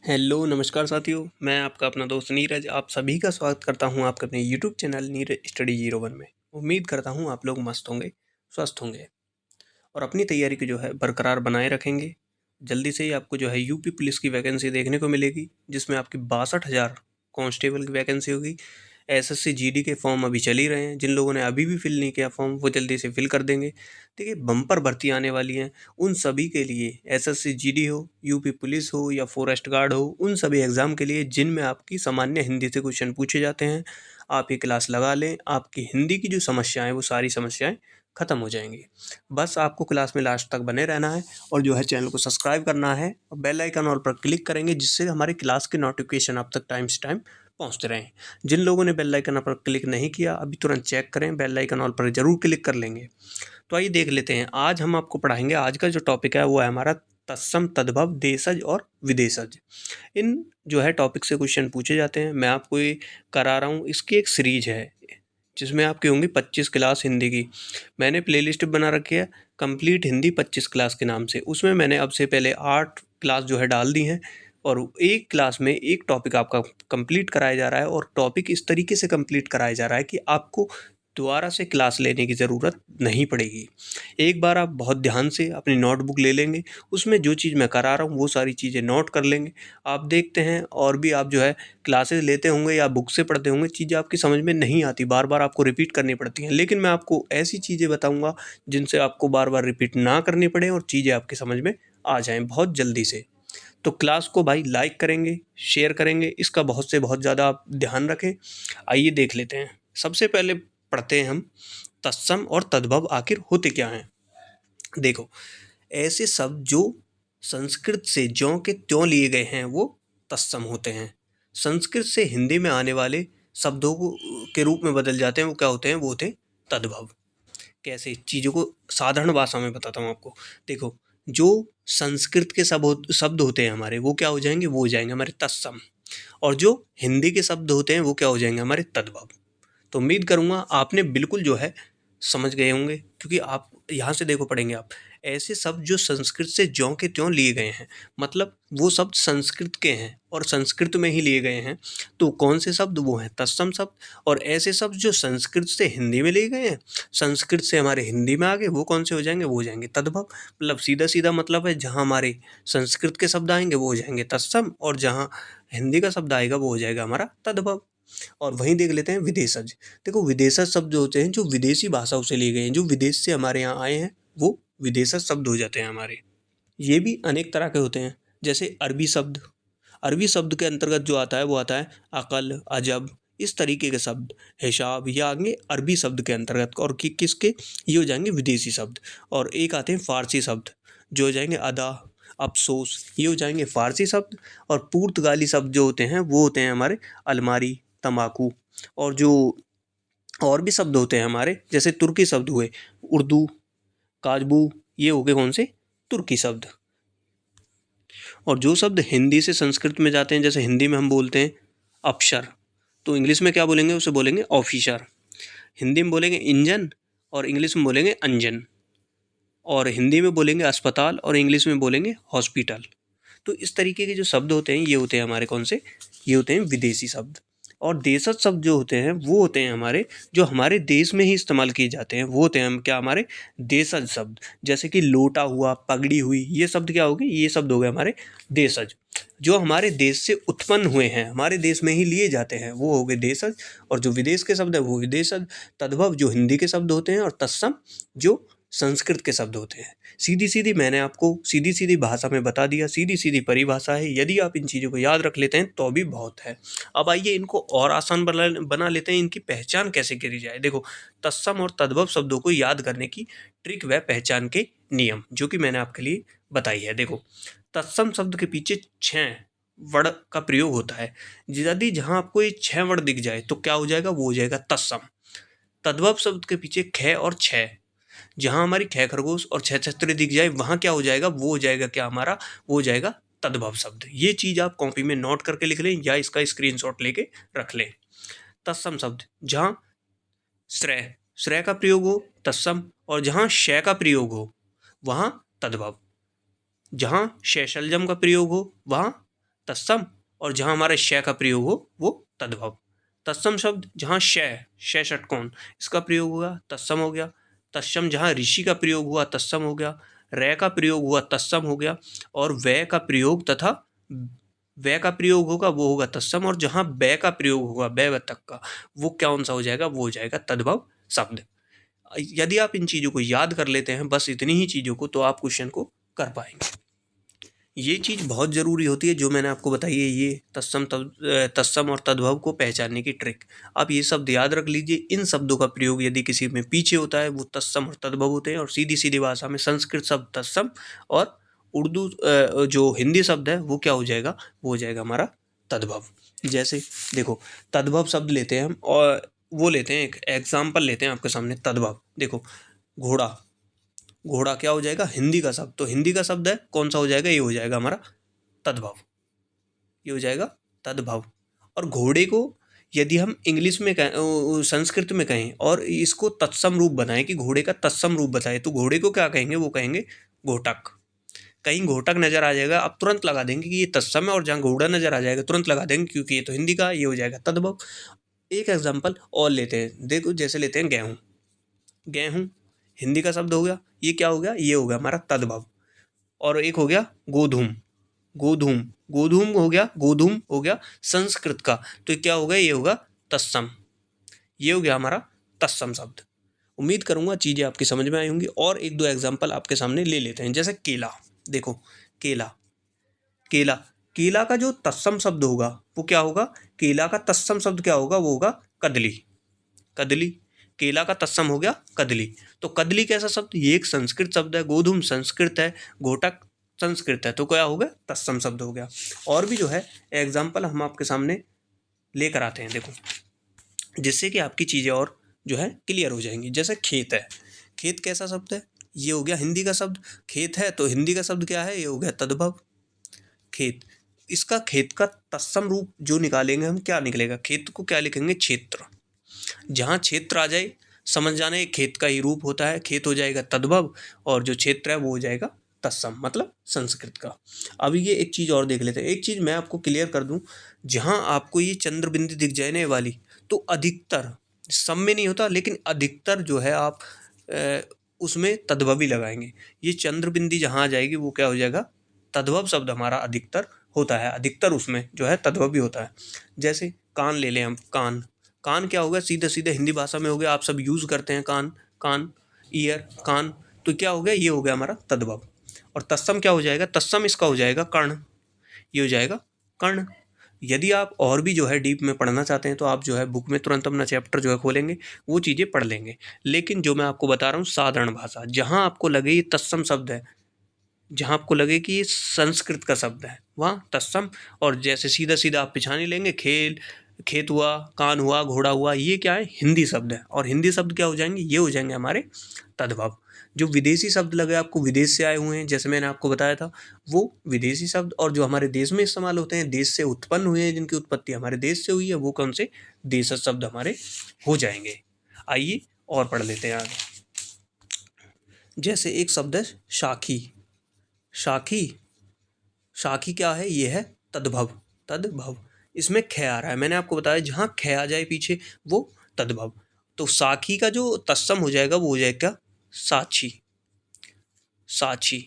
Hello नमस्कार साथियों, मैं आपका अपना दोस्त नीरज आप सभी का स्वागत करता हूं आपके अपने यूट्यूब चैनल नीरज स्टडी 01 में। उम्मीद करता हूं आप लोग मस्त होंगे, स्वस्थ होंगे और अपनी तैयारी को जो है बरकरार बनाए रखेंगे। जल्दी से ही आपको जो है यूपी पुलिस की वैकेंसी देखने को मिलेगी, जिसमें आपकी 62,000 कांस्टेबल की वैकेंसी होगी। एसएससी जीडी के फॉर्म अभी चल ही रहे हैं। जिन लोगों ने अभी भी फिल नहीं किया फॉर्म, वो जल्दी से फिल कर देंगे। देखिए, बम्पर भर्ती आने वाली हैं। उन सभी के लिए एसएससी जीडी हो, यूपी पुलिस हो या फॉरेस्ट गार्ड हो, उन सभी एग्ज़ाम के लिए जिनमें आपकी सामान्य हिंदी से क्वेश्चन पूछे जाते हैं, आप ये क्लास लगा लें। आपकी हिंदी की जो समस्याएं, वो सारी समस्याएं ख़त्म हो जाएंगी। बस आपको क्लास में लास्ट तक बने रहना है और जो है चैनल को सब्सक्राइब करना है और बेल आइकन ऑल पर क्लिक करेंगे, जिससे हमारे क्लास के नोटिफिकेशन आप तक टाइम से टाइम पहुंचते रहें। जिन लोगों ने बेल आइकन पर क्लिक नहीं किया, अभी तुरंत चेक करें, बेल आइकन ऑल पर ज़रूर क्लिक कर लेंगे। तो आइए देख लेते हैं, आज हम आपको पढ़ाएंगे। आज का जो टॉपिक है वो है हमारा तत्सम, तद्भव, देशज और विदेशज। इन जो है टॉपिक से क्वेश्चन पूछे जाते हैं। मैं आपको ये करा रहा हूँ, इसकी एक सीरीज है जिसमें आपकी होंगी 25 क्लास हिंदी की। मैंने प्लेलिस्ट बना रखी है कंप्लीट हिंदी 25 क्लास के नाम से। उसमें मैंने अब से पहले 8 क्लास जो है डाल दी हैं और एक क्लास में एक टॉपिक आपका कंप्लीट कराया जा रहा है और टॉपिक इस तरीके से कंप्लीट कराया जा रहा है कि आपको दोबारा से क्लास लेने की ज़रूरत नहीं पड़ेगी। एक बार आप बहुत ध्यान से अपनी नोटबुक ले लेंगे, उसमें जो चीज़ मैं करा रहा हूँ वो सारी चीज़ें नोट कर लेंगे। आप देखते हैं और भी आप जो है क्लासेस लेते होंगे या बुक से पढ़ते होंगे, चीज़ें आपकी समझ में नहीं आती, बार बार आपको रिपीट करनी पड़ती हैं। लेकिन मैं आपको ऐसी चीज़ें बताऊँगा जिनसे आपको बार बार रिपीट ना करनी पड़े और चीज़ें आपकी समझ में आ जाएँ बहुत जल्दी से। तो क्लास को भाई लाइक करेंगे, शेयर करेंगे, इसका बहुत से बहुत ज़्यादा आप ध्यान रखें। आइए देख लेते हैं। सबसे पहले पढ़ते हैं हम तत्सम और तद्भव आखिर होते क्या हैं। देखो, ऐसे शब्द जो संस्कृत से ज्यों के त्यों लिए गए हैं वो तत्सम होते हैं। संस्कृत से हिंदी में आने वाले शब्दों को के रूप में बदल जाते हैं, वो क्या होते हैं? वो होते हैं तद्भव। कैसे? चीज़ों को साधारण भाषा में बताता हूँ आपको। देखो, जो संस्कृत के शब्द होते हैं हमारे, वो क्या हो जाएंगे? वो हो जाएंगे हमारे तत्सम। और जो हिंदी के शब्द होते हैं वो क्या हो जाएंगे? हमारे तद्भव। तो उम्मीद करूँगा आपने बिल्कुल जो है समझ गए होंगे, क्योंकि आप यहाँ से देखो पढ़ेंगे आप। ऐसे शब्द जो संस्कृत से ज्यों के त्यों लिए गए हैं, मतलब वो शब्द संस्कृत के हैं और संस्कृत में ही लिए गए हैं। तो कौन से शब्द? वो हैं तत्सम शब्द। और ऐसे शब्द जो संस्कृत से हिंदी में लिए गए हैं, संस्कृत से हमारे हिंदी में आ गए, वो कौन से हो जाएंगे? वो हो जाएंगे तद्भव। मतलब सीधा सीधा मतलब है, जहाँ हमारे संस्कृत के शब्द आएंगे वो हो जाएंगे तत्सम, और जहाँ हिंदी का शब्द आएगा वो हो जाएगा हमारा तद्भव। और वहीं देख लेते हैं विदेशज। देखो, विदेशज शब्द जो होते हैं, जो विदेशी भाषाओं से लिए गए हैं, जो विदेश से हमारे यहाँ आए हैं, वो विदेशज शब्द हो जाते हैं हमारे। ये भी अनेक तरह के होते हैं, जैसे अरबी शब्द। अरबी शब्द के अंतर्गत जो आता है वो आता है अकल, अजब, इस तरीके के शब्द। हिसाब, ये आएंगे अरबी शब्द के अंतर्गत। और किसके? ये हो जाएंगे विदेशी शब्द। और एक आते हैं फारसी शब्द, जो हो जाएंगे अदा, अफसोस, ये हो जाएंगे फारसी शब्द। और पुर्तगाली शब्द जो होते हैं वो होते हैं हमारे अलमारी, तम्बाकू। और जो और भी शब्द होते हैं हमारे, जैसे तुर्की शब्द हुए, उर्दू, काजबू, ये हो गए कौन से? तुर्की शब्द। और जो शब्द हिंदी से संस्कृत में जाते हैं, जैसे हिंदी में हम बोलते हैं अफसर, तो इंग्लिश में क्या बोलेंगे? उसे बोलेंगे ऑफिसर। हिंदी में बोलेंगे इंजन और इंग्लिश में बोलेंगे अंजन। और हिंदी में बोलेंगे अस्पताल और इंग्लिश में बोलेंगे हॉस्पिटल। तो इस तरीके के जो शब्द होते हैं, ये होते हैं हमारे कौन से? ये होते हैं विदेशी शब्द। और देशज शब्द जो होते हैं वो होते हैं हमारे, जो हमारे देश में ही इस्तेमाल किए जाते हैं, वो होते हैं हम क्या? हमारे देशज शब्द। जैसे कि लोटा हुआ, पगड़ी हुई, ये शब्द क्या हो गए? ये शब्द हो गए हमारे देशज। जो हमारे देश से उत्पन्न हुए हैं, हमारे देश में ही लिए जाते हैं, वो हो गए देशज। और जो विदेश के शब्द है वो विदेशज। तद्भव जो हिंदी के शब्द होते हैं, और तत्सम जो संस्कृत के शब्द होते हैं। सीधी सीधी मैंने आपको सीधी सीधी भाषा में बता दिया, सीधी सीधी परिभाषा है। यदि आप इन चीज़ों को याद रख लेते हैं तो भी बहुत है। अब आइए इनको और आसान बना लेते हैं। इनकी पहचान कैसे करी जाए? देखो, तत्सम और तद्भव शब्दों को याद करने की ट्रिक व पहचान के नियम जो कि मैंने आपके लिए बताई है। देखो, तत्सम शब्द के पीछे 6 वर्ड का प्रयोग होता है। यदि जहाँ आपको ये 6 वर्ड दिख जाए तो क्या हो जाएगा? वो हो जाएगा तत्सम। तद्भव शब्द के पीछे ख और छ, जहाँ हमारी ख खरगोश और छह छतरी दिख जाए, वहाँ क्या हो जाएगा? वो हो जाएगा क्या हमारा? वो हो जाएगा तद्भव शब्द। ये चीज़ आप कॉपी में नोट करके लिख लें या इसका स्क्रीनशॉट लेके रख लें। तत्सम शब्द, जहाँ श्रेय श्रेय का प्रयोग हो तत्सम, और जहाँ शय का प्रयोग हो वहाँ तद्भव। जहाँ शैशल्यम का प्रयोग हो वहाँ तत्सम, और जहाँ हमारे श का प्रयोग हो वो तद्भव। तत्सम शब्द जहाँ श षटकोण इसका प्रयोग हुआ तत्सम हो गया। तत्सम जहाँ ऋषि का प्रयोग हुआ तत्सम हो गया। रे का प्रयोग हुआ तत्सम हो गया। और वै का प्रयोग तथा वै का प्रयोग होगा वो होगा तत्सम, और जहाँ बै का प्रयोग होगा बै तक का वो कौन सा हो जाएगा, वो हो जाएगा तद्भव शब्द। यदि आप इन चीज़ों को याद कर लेते हैं, बस इतनी ही चीज़ों को, तो आप क्वेश्चन को कर पाएंगे। ये चीज़ बहुत ज़रूरी होती है जो मैंने आपको बताई है, ये तत्सम और तद्भव को पहचानने की ट्रिक। आप ये शब्द याद रख लीजिए। इन शब्दों का प्रयोग यदि किसी में पीछे होता है वो तत्सम और तद्भव होते हैं, और सीधी सीधी भाषा में संस्कृत शब्द तत्सम, और उर्दू जो हिंदी शब्द है वो क्या हो जाएगा, वो हो जाएगा हमारा तद्भव। जैसे देखो, तद्भव शब्द लेते हैं हम, और वो लेते हैं, एक एग्जाम्पल लेते हैं आपके सामने। तद्भव देखो, घोड़ा। घोड़ा क्या हो जाएगा, हिंदी का शब्द, तो हिंदी का शब्द है कौन सा हो जाएगा, ये हो जाएगा हमारा तद्भव। ये हो जाएगा तद्भव। और घोड़े को यदि हम इंग्लिश में कहें, संस्कृत में कहें, और इसको तत्सम रूप बनाएं कि घोड़े का तत्सम रूप बताएं, तो घोड़े को क्या कहेंगे, वो कहेंगे घोटक। कहीं घोटक नजर आ जाएगा, आप तुरंत लगा देंगे कि ये तत्सम है, और जहाँ घोड़ा नजर आ जाएगा तुरंत लगा देंगे क्योंकि ये तो हिंदी का, ये हो जाएगा तद्भव। एक एग्जाम्पल और लेते हैं, देखो जैसे लेते हैं गेहूँ। गेहूँ हिंदी का शब्द हो गया, ये क्या हो गया, ये हो गया हमारा तद्भव। और एक हो गया गोधूम। गोधूम, गोधूम हो गया, गोधूम हो गया संस्कृत का, तो ये क्या होगा, ये होगा तत्सम। ये हो गया हमारा तत्सम शब्द। उम्मीद करूंगा चीज़ें आपकी समझ में आई होंगी। और एक दो एग्जांपल आपके सामने ले लेते हैं, जैसे केला। देखो केला, केला, केला का जो तत्सम शब्द होगा वो क्या होगा, केला का तत्सम शब्द क्या होगा, वो होगा कदली। कदली, केला का तत्सम हो गया कदली। तो कदली कैसा शब्द, ये एक संस्कृत शब्द है। गोधूम संस्कृत है, घोटक संस्कृत है, तो क्या हो गया, तत्सम शब्द हो गया। और भी जो है एग्जाम्पल हम आपके सामने लेकर आते हैं, देखो, जिससे कि आपकी चीज़ें और जो है क्लियर हो जाएंगी। जैसे खेत है। खेत कैसा शब्द है, ये हो गया हिंदी का शब्द। खेत है तो हिंदी का शब्द क्या है, ये हो गया तद्भव। खेत, इसका खेत का तत्सम रूप जो निकालेंगे हम, क्या निकलेगा, खेत को क्या लिखेंगे, क्षेत्र। जहाँ क्षेत्र आ जाए समझ जाना ये खेत का ही रूप होता है, खेत हो जाएगा तद्भव, और जो क्षेत्र है वो हो जाएगा तत्सम, मतलब संस्कृत का। अब ये एक चीज़ और देख लेते हैं। एक चीज़ मैं आपको क्लियर कर दूं, जहाँ आपको ये चंद्र बिंदी दिख जाने वाली, तो अधिकतर, सब में नहीं होता लेकिन अधिकतर जो है आप उसमें तद्भव ही लगाएंगे। ये चंद्र बिंदी जहाँ आ जाएगी वो क्या हो जाएगा, तद्भव शब्द हमारा अधिकतर होता है, अधिकतर उसमें जो है तद्भव भी होता है। जैसे कान ले लें हम, कान। कान क्या होगा, सीधे सीधे हिंदी भाषा में हो गया, आप सब यूज़ करते हैं कान, कान, ईयर, कान, तो क्या हो गया, ये हो गया हमारा तद्भव। और तत्सम क्या हो जाएगा, तत्सम इसका हो जाएगा कर्ण। ये हो जाएगा कर्ण। यदि आप और भी जो है डीप में पढ़ना चाहते हैं तो आप जो है बुक में तुरंत अपना चैप्टर जो है खोलेंगे, वो चीज़ें पढ़ लेंगे। लेकिन जो मैं आपको बता रहा हूँ साधारण भाषा, जहाँ आपको लगे ये तत्सम शब्द है, जहाँ आपको लगे कि ये संस्कृत का शब्द है, वहाँ तत्सम। और जैसे सीधा सीधा आप पिछानी लेंगे, खेल, खेत हुआ, कान हुआ, घोड़ा हुआ, ये क्या है, हिंदी शब्द है। और हिंदी शब्द क्या हो जाएंगे, ये हो जाएंगे हमारे तद्भव। जो विदेशी शब्द लगे आपको, विदेश से आए हुए हैं, जैसे मैंने आपको बताया था, वो विदेशी शब्द। और जो हमारे देश में इस्तेमाल होते हैं, देश से उत्पन्न हुए हैं, जिनकी उत्पत्ति हमारे देश से हुई है, वो कौन से देशज शब्द हमारे हो जाएंगे। आइए और पढ़ लेते हैं आगे। जैसे एक शब्द है शाखी। शाखी, शाखी क्या है, ये है तद्भव। तद्भव, इसमें ख आ रहा है, मैंने आपको बताया जहाँ ख आ जाए पीछे वो तद्भव। तो साखी का जो तत्सम हो जाएगा वो हो जाएगा साक्षी। साक्षी,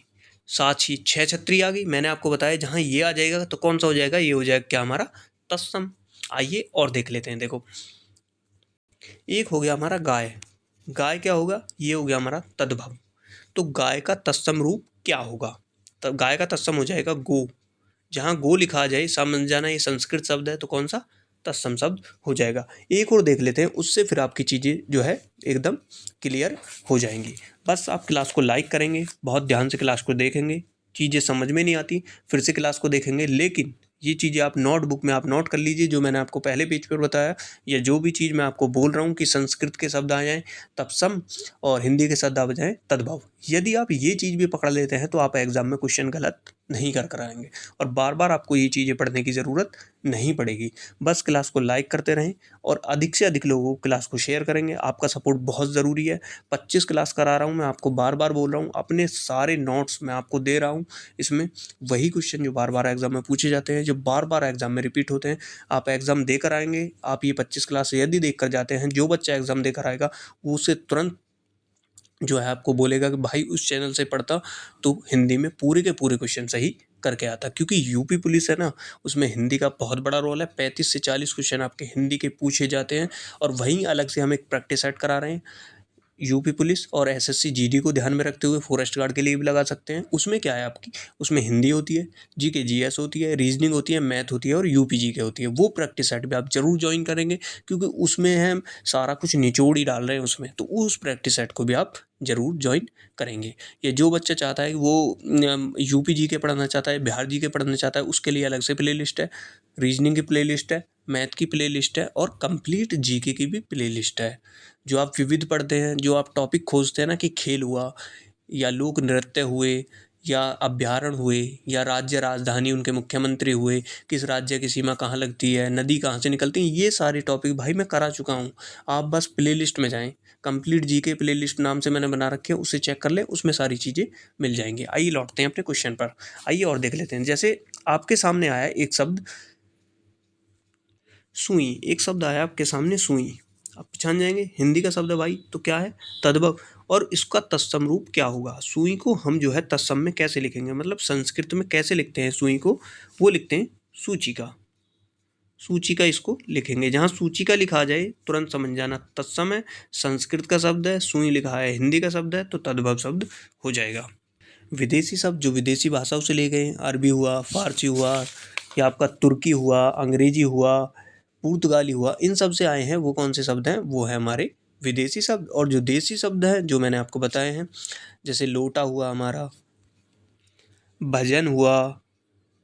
साक्षी, छह छत्री आ गई, मैंने आपको बताया जहाँ ये आ जाएगा तो कौन सा हो जाएगा, ये हो जाएगा क्या हमारा तत्सम। आइए और देख लेते हैं। देखो, एक हो गया हमारा गाय। गाय क्या होगा, ये हो गया हमारा तद्भव। तो गाय का तत्सम रूप क्या होगा, तब गाय का तत्सम हो जाएगा गो। जहाँ गो लिखा आ जाए समझ जाना ये संस्कृत शब्द है, तो कौन सा, तत्सम शब्द हो जाएगा। एक और देख लेते हैं, उससे फिर आपकी चीज़ें जो है एकदम क्लियर हो जाएंगी। बस आप क्लास को लाइक करेंगे, बहुत ध्यान से क्लास को देखेंगे, चीज़ें समझ में नहीं आती फिर से क्लास को देखेंगे, लेकिन ये चीज़ें आप नोटबुक में आप नोट कर लीजिए, जो मैंने आपको पहले पेज पर बताया, या जो भी चीज़ मैं आपको बोल रहा हूँ कि संस्कृत के शब्द आ जाएँ तत्सम और हिंदी के शब्द आ जाएँ तद्भव, यदि आप ये चीज़ भी पकड़ लेते हैं तो आप एग्ज़ाम में क्वेश्चन गलत नहीं कर आएंगे और बार बार आपको ये चीज़ें पढ़ने की ज़रूरत नहीं पड़ेगी। बस क्लास को लाइक करते रहें और अधिक से अधिक लोगों को क्लास को शेयर करेंगे। आपका सपोर्ट बहुत ज़रूरी है। 25 क्लास करा रहा हूँ मैं, आपको बार बार बोल रहा हूँ, अपने सारे नोट्स मैं आपको दे रहा हूँ। इसमें वही क्वेश्चन जो बार बार एग्ज़ाम में पूछे जाते हैं, जो बार बार एग्ज़ाम में रिपीट होते हैं, आप एग्ज़ाम देकर आएंगे। आप ये 25 क्लास यदि देख कर जाते हैं, जो बच्चा एग्ज़ाम देकर आएगा वो उसे तुरंत जो है आपको बोलेगा कि भाई उस चैनल से पढ़ता तो हिंदी में पूरे के पूरे क्वेश्चन सही करके आता। क्योंकि यूपी पुलिस है ना, उसमें हिंदी का बहुत बड़ा रोल है। 35 से 40 क्वेश्चन आपके हिंदी के पूछे जाते हैं और वहीं अलग से हम एक प्रैक्टिस सेट करा रहे हैं। यूपी पुलिस और एसएससी जीडी को ध्यान में रखते हुए फॉरेस्ट गार्ड के लिए भी लगा सकते हैं। उसमें क्या है आपकी, उसमें हिंदी होती है, जीके जीएस होती है, रीजनिंग होती है, मैथ होती है और यूपी जीके होती है। वो प्रैक्टिस सेट भी आप जरूर ज्वाइन करेंगे क्योंकि उसमें हम सारा कुछ निचोड़ ही डाल रहे हैं उसमें, तो उस प्रैक्टिस सेट को भी आप जरूर ज्वाइन करेंगे। या जो बच्चा चाहता है वो यूपी जीके पढ़ना चाहता है, बिहार जीके पढ़ना चाहता है, उसके लिए अलग से प्लेलिस्ट है, रीजनिंग की प्लेलिस्ट है, मैथ की प्लेलिस्ट है और कंप्लीट जीके की भी प्लेलिस्ट है। जो आप विविध पढ़ते हैं, जो आप टॉपिक खोजते हैं ना कि खेल हुआ या लोक नृत्य हुए या अभ्यारण्य हुए या राज्य राजधानी उनके मुख्यमंत्री हुए, किस राज्य की सीमा कहाँ लगती है, नदी कहाँ से निकलती है, ये सारे टॉपिक भाई मैं करा चुका हूँ। आप बस प्लेलिस्ट में जाएं, कंप्लीट जीके प्लेलिस्ट नाम से मैंने बना रखी है, उसे चेक कर ले, उसमें सारी चीज़ें मिल जाएंगी। आइए लौटते हैं अपने क्वेश्चन पर। आइए और देख लेते हैं। जैसे आपके सामने आया एक शब्द सुई, एक शब्द आया आपके सामने सुई। आप पहचान जाएंगे हिंदी का शब्द है भाई, तो क्या है, तद्भव। और इसका तत्सम रूप क्या होगा? सुई को हम जो है तत्सम में कैसे लिखेंगे, मतलब संस्कृत में कैसे लिखते हैं सुई को, वो लिखते हैं सूचिका। सूचिका इसको लिखेंगे। जहाँ सूचिका लिखा जाए तुरंत समझ जाना तत्सम है, संस्कृत का शब्द है, सुई लिखा है हिंदी का शब्द है, तो तद्भव शब्द हो जाएगा। विदेशी शब्द जो विदेशी भाषाओं से लिए गए, अरबी हुआ, फारसी हुआ या आपका तुर्की हुआ, अंग्रेजी हुआ, पुर्तगाली हुआ, इन सब से आए हैं, वो कौन से शब्द हैं, वो है हमारे विदेशी शब्द। और जो देसी शब्द हैं जो मैंने आपको बताए हैं, जैसे लोटा हुआ हमारा, भजन हुआ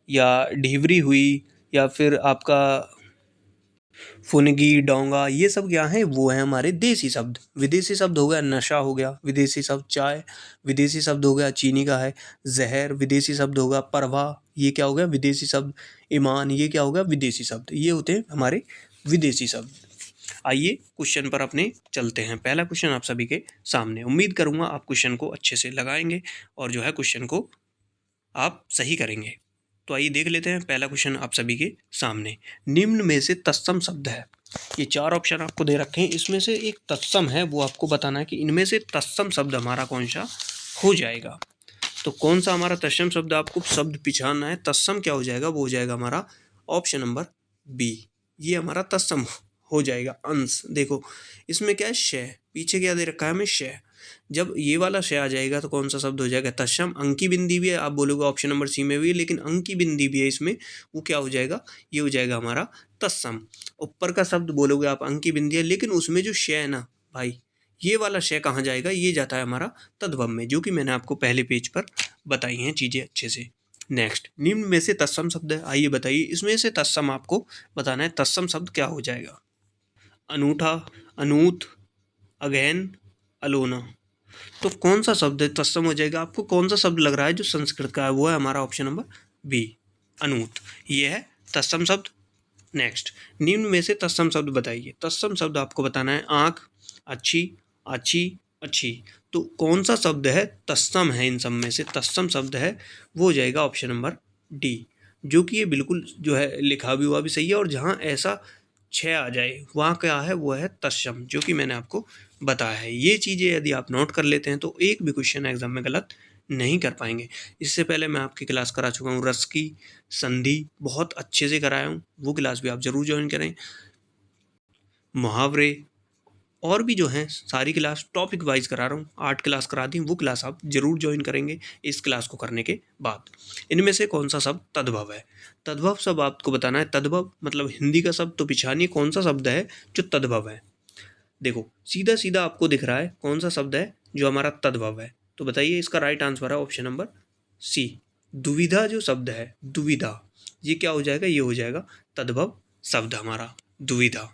या ढिवरी हुई या फिर आपका फुनगी, डोंगा, ये सब क्या है, वो है हमारे देसी शब्द। विदेशी शब्द हो गया नशा, हो गया विदेशी शब्द चाय, विदेशी शब्द हो गया चीनी का है जहर, विदेशी शब्द होगा परवाह, ये क्या हो गया विदेशी शब्द। ईमान, ये क्या हो गया विदेशी शब्द। ये होते हैं हमारे विदेशी शब्द। आइए क्वेश्चन पर अपने चलते हैं। पहला क्वेश्चन आप सभी के सामने, उम्मीद करूंगा आप क्वेश्चन को अच्छे से लगाएंगे और जो है क्वेश्चन को आप सही करेंगे। तो आइए देख लेते हैं। पहला क्वेश्चन आप सभी के सामने, निम्न में से तत्सम शब्द है। ये 4 ऑप्शन आपको दे रखे हैं, इसमें से एक तत्सम है, वो आपको बताना है कि इनमें से तत्सम शब्द हमारा कौन सा हो जाएगा। तो कौन सा हमारा तत्सम शब्द, आपको शब्द पहचानना है। तत्सम क्या हो जाएगा, वो हो जाएगा हमारा ऑप्शन नंबर बी, ये हमारा तत्सम हो जाएगा। अंश देखो इसमें क्या है, श, पीछे क्या दे रखा है हमें, श। जब ये वाला श आ जाएगा तो कौन सा शब्द हो जाएगा, तत्सम। अंकी बिंदी भी है, आप बोलोगे ऑप्शन नंबर सी में भी है, लेकिन अंकी बिंदी भी है इसमें, वो क्या हो जाएगा, ये हो जाएगा हमारा तत्सम। ऊपर का शब्द बोलोगे आप अंकी बिंदी है, लेकिन उसमें जो श है ना भाई, ये वाला श कहाँ जाएगा, ये जाता है हमारा तद्भव में, जो कि मैंने आपको पहले पेज पर बताई हैं चीज़ें अच्छे से। नेक्स्ट, निम्न में से तत्सम शब्द है। आइए बताइए इसमें से तत्सम आपको बताना है, तत्सम शब्द क्या हो जाएगा। अनूठा, अनूत, अगहन, अलोना। तो कौन सा शब्द है तत्सम हो जाएगा, आपको कौन सा शब्द लग रहा है जो संस्कृत का है, वो है हमारा ऑप्शन नंबर बी, अनूत। ये है तत्सम शब्द। नेक्स्ट, निम्न में से तत्सम शब्द बताइए। तत्सम शब्द आपको बताना है आँख, अच्छी, अच्छी, अच्छी। तो कौन सा शब्द है तत्सम है, इन सब में से तत्सम शब्द है, वो हो जाएगा ऑप्शन नंबर डी, जो कि ये बिल्कुल जो है लिखा भी हुआ भी सही है, और जहाँ ऐसा छः आ जाए वहाँ क्या है, वो है तत्सम, जो कि मैंने आपको बताया है। ये चीज़ें यदि आप नोट कर लेते हैं तो एक भी क्वेश्चन एग्जाम में गलत नहीं कर पाएंगे। इससे पहले मैं आपकी क्लास करा चुका हूँ, रस की संधि बहुत अच्छे से कराया हूँ, वो क्लास भी आप ज़रूर ज्वाइन करें। मुहावरे और भी जो हैं सारी क्लास टॉपिक वाइज करा रहा हूँ, 8 क्लास करा दी, वो क्लास आप जरूर ज्वाइन करेंगे इस क्लास को करने के बाद। इनमें से कौन सा शब्द तद्भव है, तद्भव शब्द आपको बताना है। तद्भव मतलब हिंदी का शब्द, तो पिछानिए कौन सा शब्द है जो तद्भव है। देखो सीधा सीधा आपको दिख रहा है कौन सा शब्द है जो हमारा तद्भव है, तो बताइए इसका राइट आंसर है ऑप्शन नंबर सी, दुविधा। जो शब्द है दुविधा, ये क्या हो जाएगा, ये हो जाएगा तद्भव शब्द हमारा, दुविधा।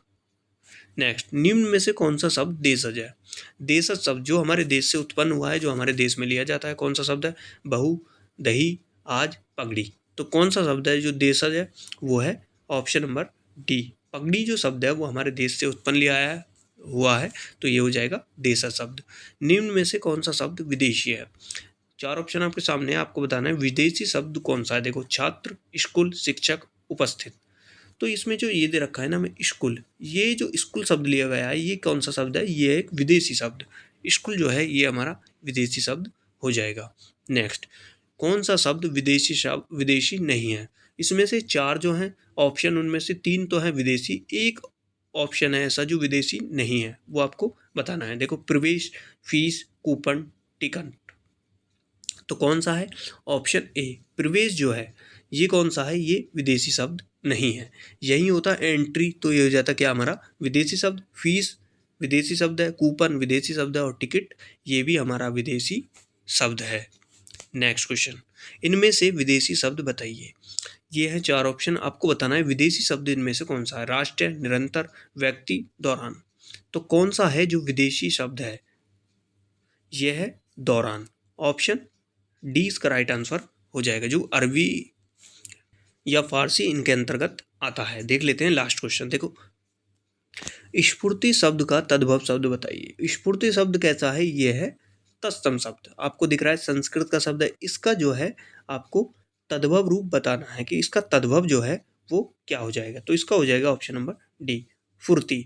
नेक्स्ट, निम्न में से कौन सा शब्द देशज है? देशज शब्द जो हमारे देश से उत्पन्न हुआ है, जो हमारे देश में लिया जाता है, कौन सा शब्द है? बहु, दही, आज, पगड़ी। तो कौन सा शब्द है जो देशज है? वो है ऑप्शन नंबर डी। पगड़ी जो शब्द है वो हमारे देश से उत्पन्न लिया हुआ है, तो ये हो जाएगा देशज शब्द। निम्न में से कौन सा शब्द विदेशी है? 4 ऑप्शन आपके सामने है, आपको बताना है विदेशी शब्द कौन सा है। देखो, छात्र, स्कूल, शिक्षक, उपस्थित। तो इसमें जो ये दे रखा है ना हमें स्कूल, ये जो स्कूल शब्द लिया गया है ये कौन सा शब्द है? ये एक विदेशी शब्द। स्कूल जो है ये हमारा विदेशी शब्द हो जाएगा। नेक्स्ट, कौन सा शब्द विदेशी नहीं है? इसमें से 4 जो हैं ऑप्शन, उनमें से 3 तो है विदेशी, एक ऑप्शन है ऐसा जो विदेशी नहीं है, वो आपको बताना है। देखो, प्रवेश, फीस, कूपन, टिकट। तो कौन सा है? ऑप्शन ए प्रवेश जो है ये कौन सा है? ये विदेशी शब्द नहीं है। यही होता है एंट्री, तो ये हो जाता क्या हमारा विदेशी शब्द। फीस विदेशी शब्द है, कूपन विदेशी शब्द है, और टिकट ये भी हमारा विदेशी शब्द है। नेक्स्ट क्वेश्चन, इनमें से विदेशी शब्द बताइए। ये है 4 ऑप्शन, आपको बताना है विदेशी शब्द इनमें से कौन सा है? राष्ट्र, निरंतर, व्यक्ति, दौरान। तो कौन सा है जो विदेशी शब्द है? यह है दौरान। ऑप्शन डी इसका राइट आंसर हो जाएगा, जो अरबी या फारसी इनके अंतर्गत आता है। देख लेते हैं लास्ट क्वेश्चन। देखो, स्फूर्ति शब्द का तद्भव शब्द बताइए। स्फूर्ति शब्द कैसा है? ये है तत्सम शब्द। आपको दिख रहा है संस्कृत का शब्द है, इसका जो है आपको तद्भव रूप बताना है कि इसका तद्भव जो है वो क्या हो जाएगा। तो इसका हो जाएगा ऑप्शन नंबर डी, फुर्ती।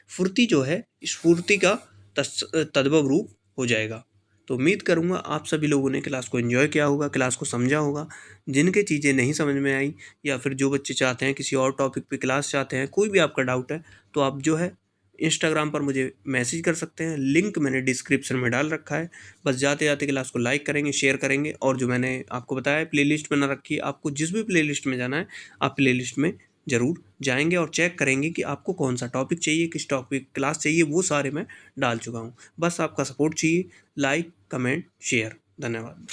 फुर्ती जो है स्फूर्ति का तद्भव रूप हो जाएगा। तो उम्मीद करूँगा आप सभी लोगों ने क्लास को एंजॉय किया होगा, क्लास को समझा होगा। जिनके चीज़ें नहीं समझ में आई, या फिर जो बच्चे चाहते हैं किसी और टॉपिक पे क्लास चाहते हैं, कोई भी आपका डाउट है, तो आप जो है इंस्टाग्राम पर मुझे मैसेज कर सकते हैं। लिंक मैंने डिस्क्रिप्शन में डाल रखा है। बस जाते जाते क्लास को लाइक करेंगे, शेयर करेंगे, और जो मैंने आपको बताया है प्लेलिस्ट बना रखी है, आपको जिस भी प्लेलिस्ट में जाना है आप प्लेलिस्ट में ज़रूर जाएंगे और चेक करेंगे कि आपको कौन सा टॉपिक चाहिए, किस टॉपिक क्लास चाहिए, वो सारे मैं डाल चुका हूँ। बस आपका सपोर्ट चाहिए, लाइक, कमेंट, शेयर। धन्यवाद।